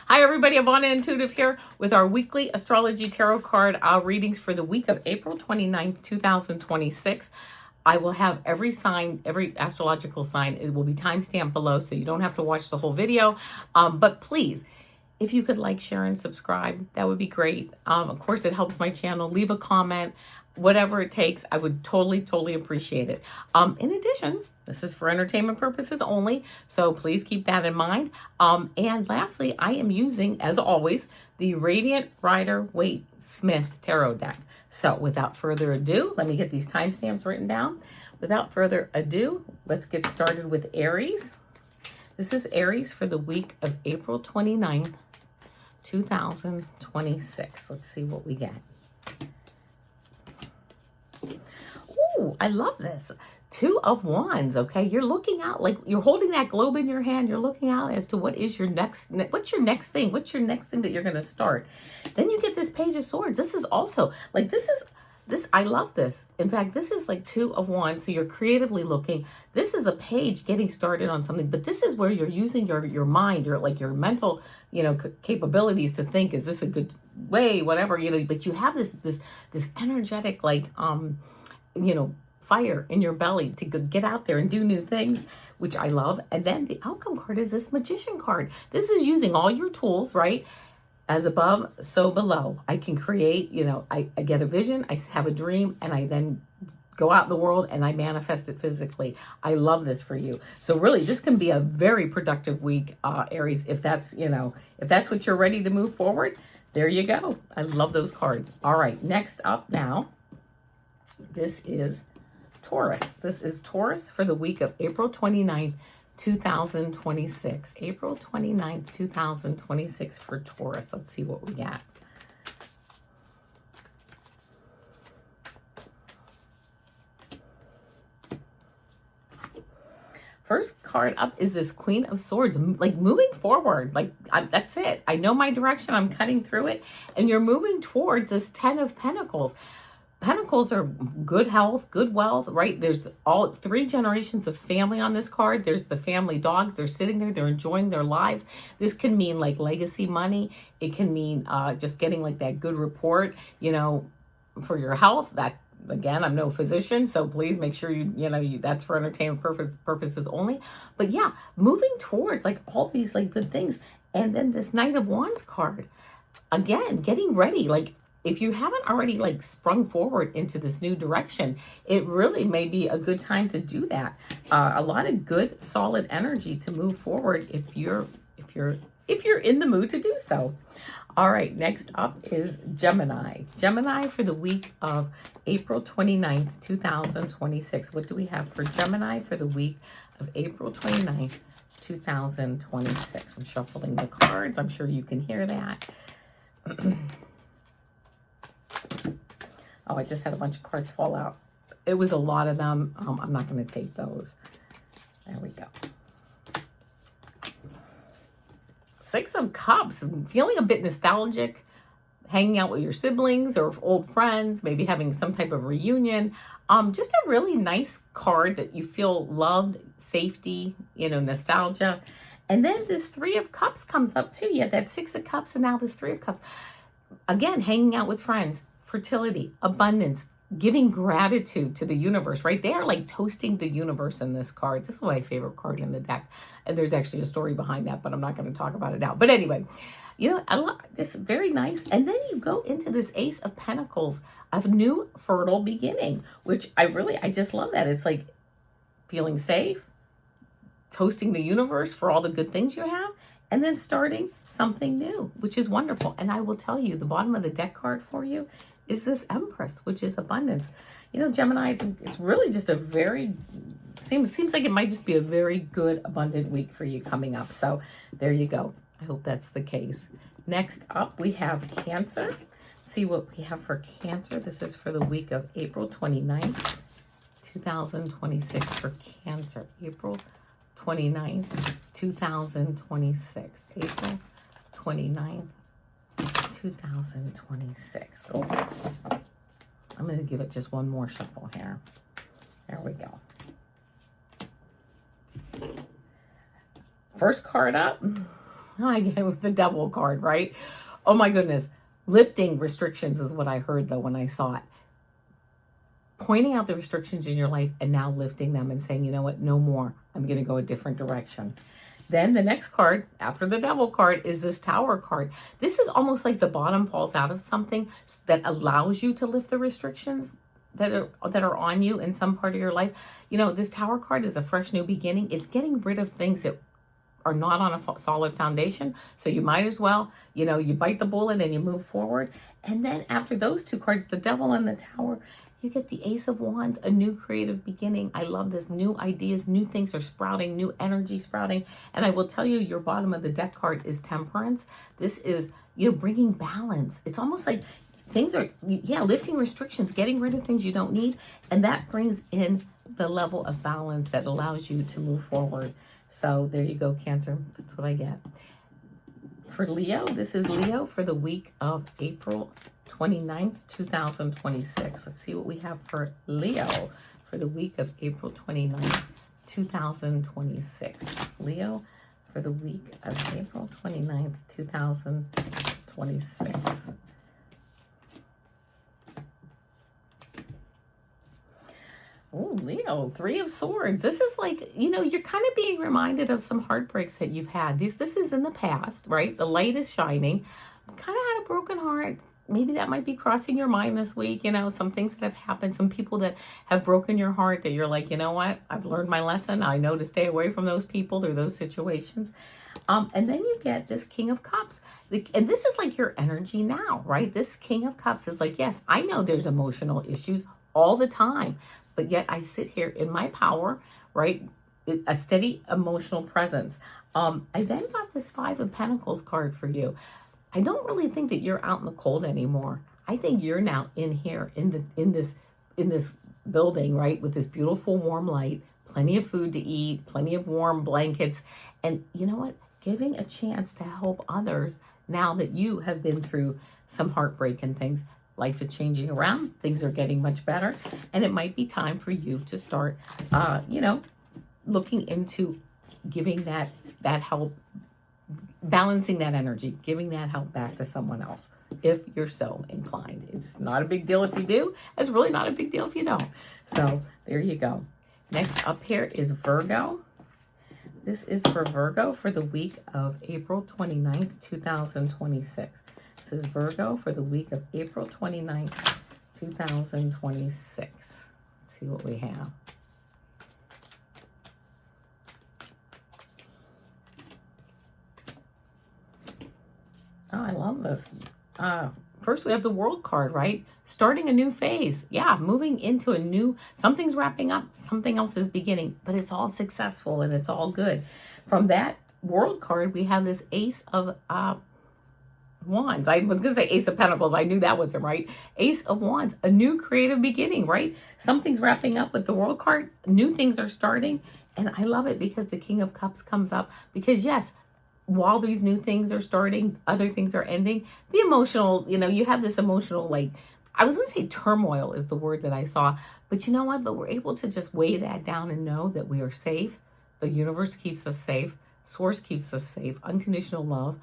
Hi everybody, Avana Intuitive here with our weekly astrology tarot card readings for the week of April 29th, 2026. I will have every sign, every astrological sign, it will be timestamped below so you don't have to watch the whole video. But please, if you could like, share, and subscribe, that would be great. Of course, it helps my channel. Leave a comment, whatever it takes. I would totally appreciate it. In addition, this is for entertainment purposes only, so please keep that in mind. And lastly, I am using, as always, the Radiant Rider Waite Smith tarot deck. So without further ado, let me get these timestamps written down. Without further ado, let's get started with Aries. This is Aries for the week of April 29th, 2026. Let's see what we get. Ooh, I love this. Two of Wands, okay? You're looking out, like you're holding that globe in your hand. You're looking out as to what is your what's your next thing? What's your next thing that you're going to start? Then you get this Page of Swords. This is also, like, I love this. In fact, this is like Two of Wands, so you're creatively looking. This is a page getting started on something, but this is where you're using your mind, your mental, capabilities to think, is this a good way, whatever, but you have this energetic, fire in your belly to get out there and do new things, which I love. And then the outcome card is this Magician card. This is using all your tools, right? As above, so below. I can create, I get a vision, I have a dream, and I then go out in the world and I manifest it physically. I love this for you. So really, this can be a very productive week, Aries, if that's what you're ready to move forward. There you go. I love those cards. All right, next up now, this is Taurus. This is Taurus for the week of April 29th, 2026. April 29th, 2026 for Taurus. Let's see what we got. First card up is this Queen of Swords, like moving forward. That's it. I know my direction. I'm cutting through it. And you're moving towards this Ten of Pentacles. Pentacles are good health, good wealth, right? There's all three generations of family on this card. There's the family dogs. They're sitting there. They're enjoying their lives. This can mean like legacy money. It can mean just getting like that good report, for your health. That, again, I'm no physician, so please make sure that's for entertainment purposes only. But yeah, moving towards like all these like good things. And then this Knight of Wands card, again, getting ready, like, if you haven't already like sprung forward into this new direction, it really may be a good time to do that. A lot of good, solid energy to move forward if you're in the mood to do so. All right, next up is Gemini. Gemini for the week of April 29th, 2026. What do we have for Gemini for the week of April 29th, 2026? I'm shuffling the cards. I'm sure you can hear that. Oh, I just had a bunch of cards fall out. It was a lot of them. I'm not going to take those. There we go. Six of Cups. Feeling a bit nostalgic. Hanging out with your siblings or old friends. Maybe having some type of reunion. Just a really nice card that you feel loved, safety, nostalgia. And then this Three of Cups comes up too. You had that Six of Cups and now this Three of Cups. Again, hanging out with friends. Fertility, abundance, giving gratitude to the universe, right? They are like toasting the universe in this card. This is my favorite card in the deck. And there's actually a story behind that, but I'm not going to talk about it now. But anyway, just very nice. And then you go into this Ace of Pentacles of new fertile beginning, which I just love that. It's like feeling safe, toasting the universe for all the good things you have, and then starting something new, which is wonderful. And I will tell you, the bottom of the deck card for you is this Empress, which is abundance. Gemini, it's really just seems like it might just be a very good, abundant week for you coming up. So there you go. I hope that's the case. Next up, we have Cancer. See what we have for Cancer. This is for the week of April 29th, 2026 for Cancer. April 29th, 2026. April 29th, 2026. Oh, I'm going to give it just one more shuffle here. There we go. First card up, I get with the devil card, right? Oh my goodness. Lifting restrictions is what I heard though when I saw it. Pointing out the restrictions in your life and now lifting them and saying, you know what, no more. I'm going to go a different direction. Then the next card after the devil card is this Tower card. This is almost like the bottom falls out of something that allows you to lift the restrictions that are on you in some part of your life. You know, this Tower card is a fresh new beginning. It's getting rid of things that are not on a solid foundation. So you might as well, you know, you bite the bullet and you move forward. And then after those two cards, the devil and the Tower, you get the Ace of Wands, a new creative beginning. I love this. New ideas, new things are sprouting, new energy sprouting. And I will tell you, your bottom of the deck card is Temperance. This is, you know, bringing balance. It's almost like things are, yeah, lifting restrictions, getting rid of things you don't need. And that brings in the level of balance that allows you to move forward. So there you go, Cancer. That's what I get. For Leo, this is Leo for the week of April 29th, 2026. Let's see what we have for Leo for the week of April 29th, 2026. Leo for the week of April 29th, 2026. Oh, Leo, Three of Swords. This is like, you know, you're kind of being reminded of some heartbreaks that you've had. This is in the past, right? The light is shining. Kind of had a broken heart. Maybe that might be crossing your mind this week, you know, some things that have happened, some people that have broken your heart that you're like, you know what, I've learned my lesson. I know to stay away from those people or those situations. And then you get this King of Cups. And this is like your energy now, right? This King of Cups is like, yes, I know there's emotional issues all the time, but yet I sit here in my power, right? A steady emotional presence. I then got this Five of Pentacles card for you. I don't really think that you're out in the cold anymore. I think you're now in here in this building, right, with this beautiful warm light, plenty of food to eat, plenty of warm blankets, and you know what? Giving a chance to help others now that you have been through some heartbreak and things. Life is changing around, things are getting much better, and it might be time for you to start, you know, looking into giving that help, balancing that energy, giving that help back to someone else if you're so inclined. It's not a big deal if you do. It's really not a big deal if you don't. So there you go. Next up here is Virgo. This is for Virgo for the week of April 29th, 2026. This is Virgo for the week of April 29th, 2026. Let's see what we have. Oh, I love this. First, we have the World card, right? Starting a new phase. Yeah, moving into a new, something's wrapping up, something else is beginning, but it's all successful and it's all good. From that World card, we have this Ace of Wands. I was going to say Ace of Pentacles. I knew that wasn't right. Ace of Wands, a new creative beginning, right? Something's wrapping up with the World card. New things are starting. And I love it because the King of Cups comes up. Because yes, while these new things are starting, other things are ending. The emotional, you know, you have this emotional, like, I was going to say turmoil is the word that I saw. But you know what? But we're able to just weigh that down and know that we are safe. The universe keeps us safe. Source keeps us safe. Unconditional love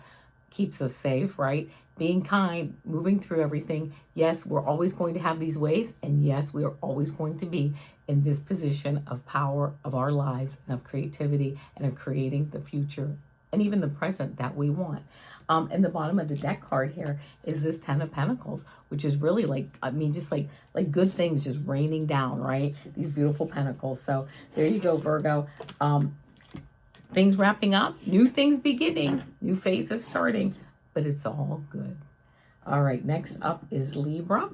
keeps us safe, right? Being kind, moving through everything. Yes, we're always going to have these waves. And yes, we are always going to be in this position of power of our lives and of creativity and of creating the future and even the present that we want. And the bottom of the deck card here is this Ten of Pentacles, which is really like, I mean, just like good things just raining down, right? These beautiful pentacles. So there you go, Virgo. Things wrapping up, new things beginning, new phases starting, but it's all good. All right, next up is Libra.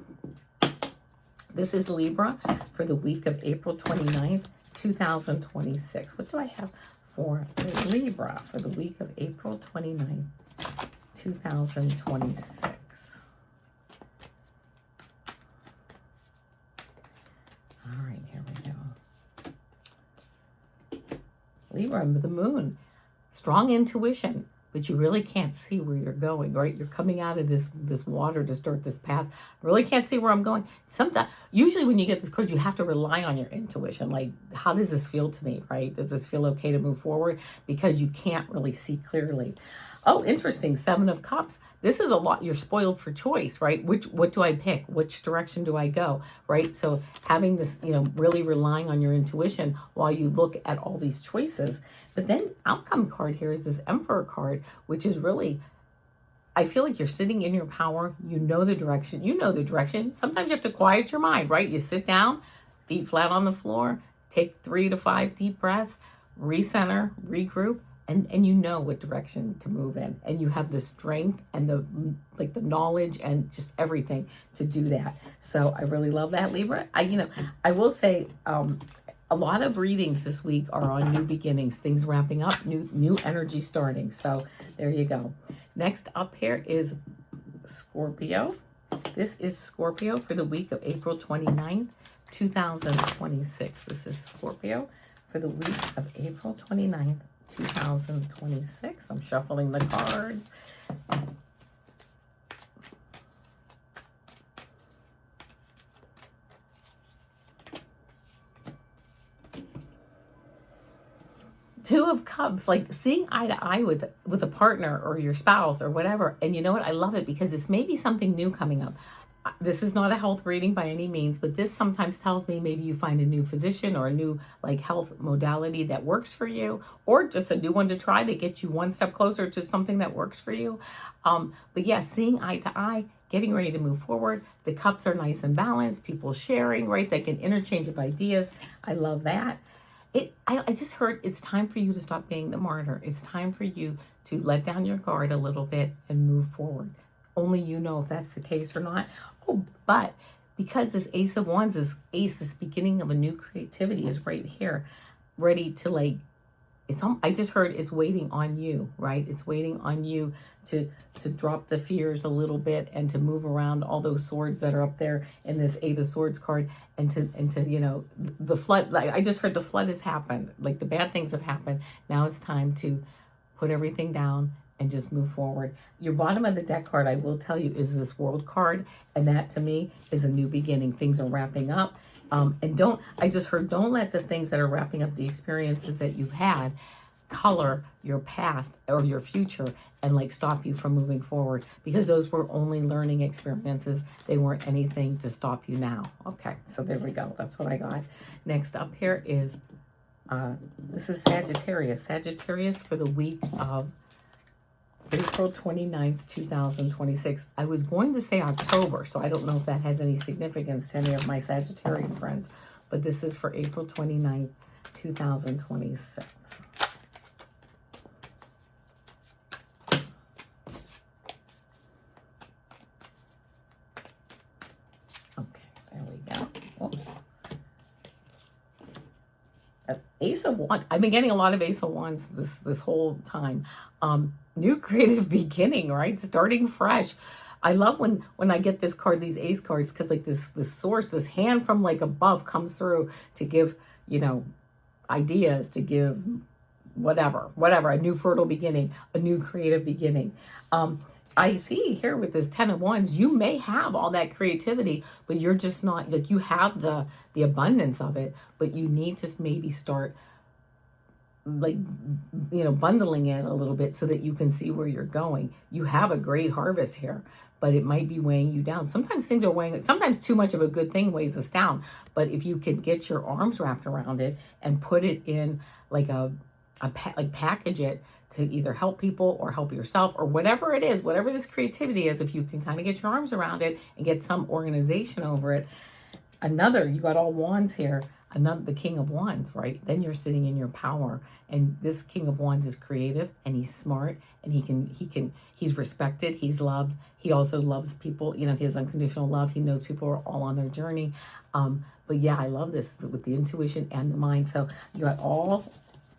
This is Libra for the week of April 29th, 2026. What do I have for Libra for the week of April 29th, 2026? All right, here we go. Libra, the moon, strong intuition, but you really can't see where you're going, right? You're coming out of this water to start this path. I really can't see where I'm going. Sometimes, usually when you get this card, you have to rely on your intuition. Like, how does this feel to me, right? Does this feel okay to move forward? Because you can't really see clearly. Oh, interesting. Seven of Cups. This is a lot. You're spoiled for choice, right? What do I pick? Which direction do I go, right? So having this, really relying on your intuition while you look at all these choices. But then outcome card here is this Emperor card, which is really, I feel like you're sitting in your power. You know the direction. You know the direction. Sometimes you have to quiet your mind, right? You sit down, feet flat on the floor, take 3 to 5 deep breaths, recenter, regroup, and you know what direction to move in, and you have the strength and the knowledge and just everything to do that. So I really love that, Libra. I will say a lot of readings this week are on new beginnings, things wrapping up, new energy starting. So there you go. Next up here is Scorpio. This is Scorpio for the week of April 29th, 2026. This is Scorpio for the week of April 29th, 2026. I'm shuffling the cards. Two of Cups, like seeing eye to eye with a partner or your spouse or whatever. And you know what? I love it because this may be something new coming up. This is not a health reading by any means, but this sometimes tells me maybe you find a new physician or a new health modality that works for you, or just a new one to try that gets you one step closer to something that works for you. But yeah, seeing eye to eye, getting ready to move forward. The cups are nice and balanced. People sharing, right? They can interchange of ideas. I love that. I just heard it's time for you to stop being the martyr. It's time for you to let down your guard a little bit and move forward. Only you know if that's the case or not. Oh, but because this Ace of Wands is this beginning of a new creativity is right here, ready to I just heard it's waiting on you, right? It's waiting on you to drop the fears a little bit and to move around all those swords that are up there in this Eight of Swords card, and to the flood. I just heard the flood has happened. Like the bad things have happened. Now it's time to put everything down and just move forward. Your bottom of the deck card, I will tell you, is this World card, and that to me is a new beginning. Things are wrapping up. And don't let the things that are wrapping up the experiences that you've had color your past or your future and stop you from moving forward, because those were only learning experiences. They weren't anything to stop you now. Okay, so there we go. That's what I got. Next up here is, this is Sagittarius. Sagittarius for the week of April 29th, 2026. I was going to say October, so I don't know if that has any significance to any of my Sagittarian friends, but this is for April 29th, 2026. Okay, there we go. Whoops. Ace of Wands. I've been getting a lot of Ace of Wands this whole time. New creative beginning, right? Starting fresh. I love when I get this card, these Ace cards, because this source, this hand from above comes through to give, ideas, to give whatever, a new fertile beginning, a new creative beginning. I see here with this 10 of Wands, you may have all that creativity, but you're just not, you have the abundance of it, but you need to maybe start bundling it a little bit so that you can see where you're going. You have a great harvest here, but it might be weighing you down. Sometimes things are weighing, sometimes too much of a good thing weighs us down, but if you can get your arms wrapped around it and put it in package it to either help people or help yourself or whatever it is, whatever this creativity is, if you can kind of get your arms around it and get some organization over it. You got all wands here. The King of Wands, right? Then you're sitting in your power. And this King of Wands is creative and he's smart and he's respected, he's loved. He also loves people, he has unconditional love. He knows people are all on their journey. But yeah, I love this with the intuition and the mind. So you got all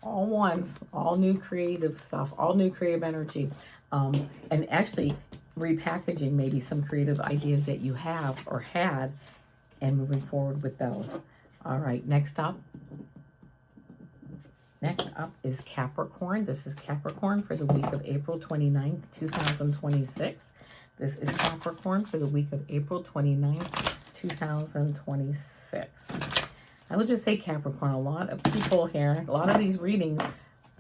wands, all new creative stuff, all new creative energy. And actually repackaging maybe some creative ideas that you have or had and moving forward with those. All right, next up is Capricorn. This is Capricorn for the week of April 29th, 2026. This is Capricorn for the week of April 29th, 2026. I will just say Capricorn, a lot of people here, a lot of these readings,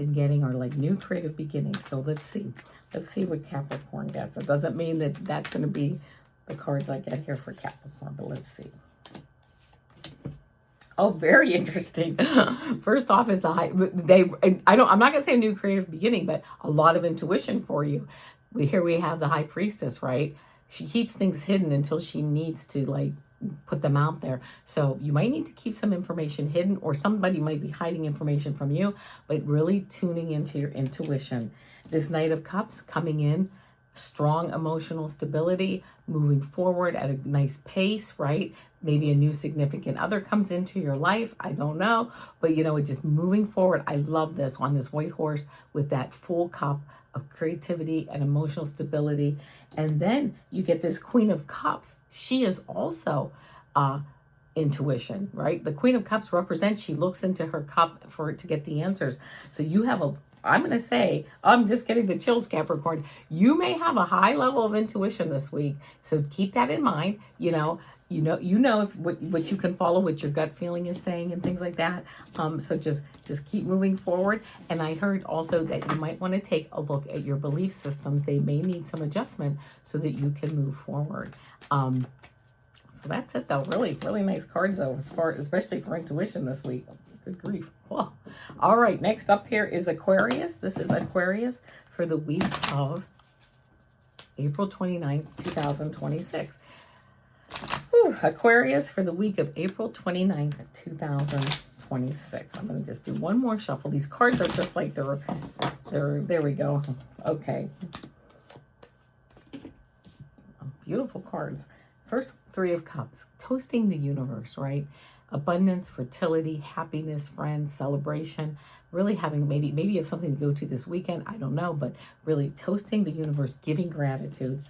been getting are like new creative beginnings. So let's see. Let's see what Capricorn gets. It doesn't mean that that's going to be the cards I get here for Capricorn, but let's see. Oh, very interesting. First off is the high. I'm not gonna say a new creative beginning, but a lot of intuition for you. Here we have the High Priestess, right? She keeps things hidden until she needs to like put them out there. So you might need to keep some information hidden, or somebody might be hiding information from you, but really tuning into your intuition. This Knight of Cups coming in, strong emotional stability, moving forward at a nice pace, right? Maybe a new significant other comes into your life. I don't know. But, you know, it's just moving forward. I love this on this white horse with that full cup of creativity and emotional stability. And then you get this Queen of Cups. She is also intuition, right? The Queen of Cups represents, she looks into her cup to get the answers. So you have I'm going to say, I'm just getting the chills, Capricorn. You may have a high level of intuition this week. So keep that in mind. You know if what you can follow, what your gut feeling is saying and things like that. So just keep moving forward. And I heard also that you might want to take a look at your belief systems. They may need some adjustment so that you can move forward. So that's it though. Really, really nice cards though, especially for intuition this week. Good grief. Whoa. All right, next up here is Aquarius. This is Aquarius for the week of April 29th, 2026. Aquarius for the week of April 29th, 2026. I'm going to just do one more shuffle. These cards are just like there we go. Okay. Beautiful cards. First, Three of Cups, toasting the universe, right? Abundance, fertility, happiness, friends, celebration, really having maybe you have something to go to this weekend, I don't know, but really toasting the universe, giving gratitude,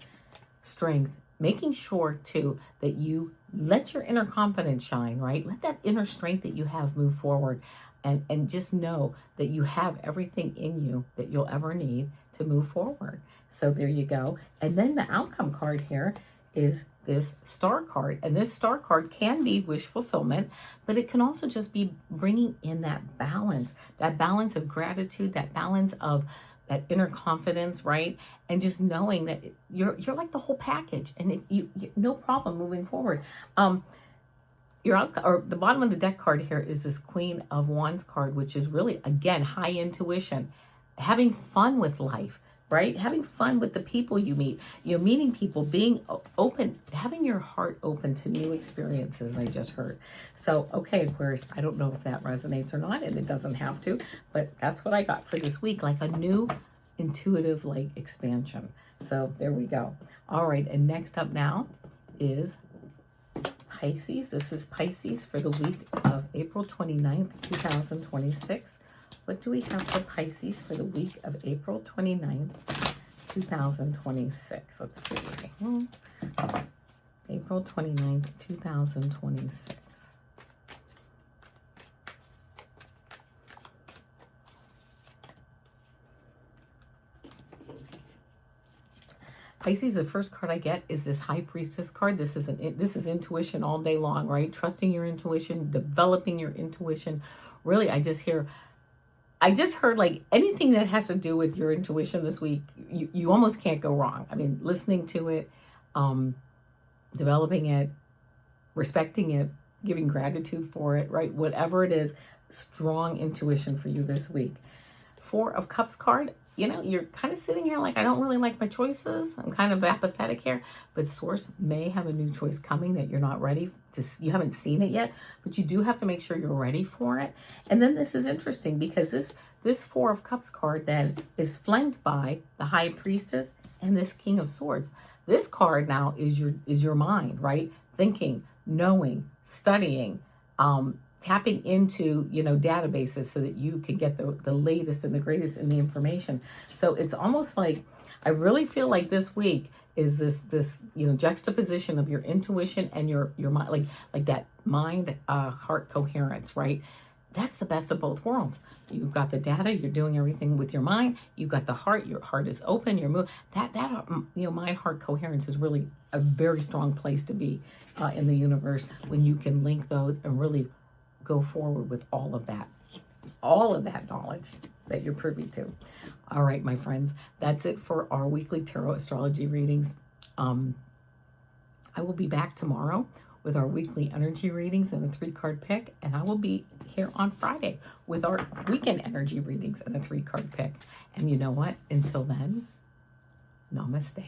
strength, making sure too that you let your inner confidence shine, right? Let that inner strength that you have move forward, and just know that you have everything in you that you'll ever need to move forward. So there you go. And then the outcome card here is this Star card. And this Star card can be wish fulfillment, but it can also just be bringing in that balance of gratitude, that balance of that inner confidence, right? And just knowing that you're like the whole package, and you no problem moving forward. The bottom of the deck card here is this Queen of Wands card, which is really, again, high intuition, having fun with life, right? Having fun with the people you meet, meeting people, being open, having your heart open to new experiences, I just heard. So, okay, Aquarius, I don't know if that resonates or not, and it doesn't have to, but that's what I got for this week, like a new intuitive, like, expansion. So there we go. All right, and next up now is Pisces. This is Pisces for the week of April 29th, 2026. What do we have for Pisces for the week of April 29th, 2026? Let's see. April 29th, 2026. Pisces, the first card I get is this High Priestess card. This is intuition all day long, right? Trusting your intuition, developing your intuition. Really, I just heard like anything that has to do with your intuition this week, you almost can't go wrong. I mean, listening to it, developing it, respecting it, giving gratitude for it, right? Whatever it is, strong intuition for you this week. Four of Cups card, you're kind of sitting here like, I don't really like my choices. I'm kind of apathetic here, but Source may have a new choice coming that you're not ready to, you haven't seen it yet, but you do have to make sure you're ready for it. And then this is interesting because this Four of Cups card then is flanked by the High Priestess and this King of Swords. This card now is your mind, right? Thinking, knowing, studying, tapping into, databases so that you can get the latest and the greatest in the information. So it's almost like, I really feel like this week is this juxtaposition of your intuition and your mind, like that mind heart coherence, right? That's the best of both worlds. You've got the data, you're doing everything with your mind. You've got the heart, your heart is open, you're moving. That mind heart coherence is really a very strong place to be in the universe when you can link those and really go forward with all of that. all of that knowledge that you're privy to. All right, my friends, that's it for our weekly tarot astrology readings. I will be back tomorrow with our weekly energy readings and a 3-card pick, and I will be here on Friday with our weekend energy readings and a 3-card pick. And you know what? Until then, namaste.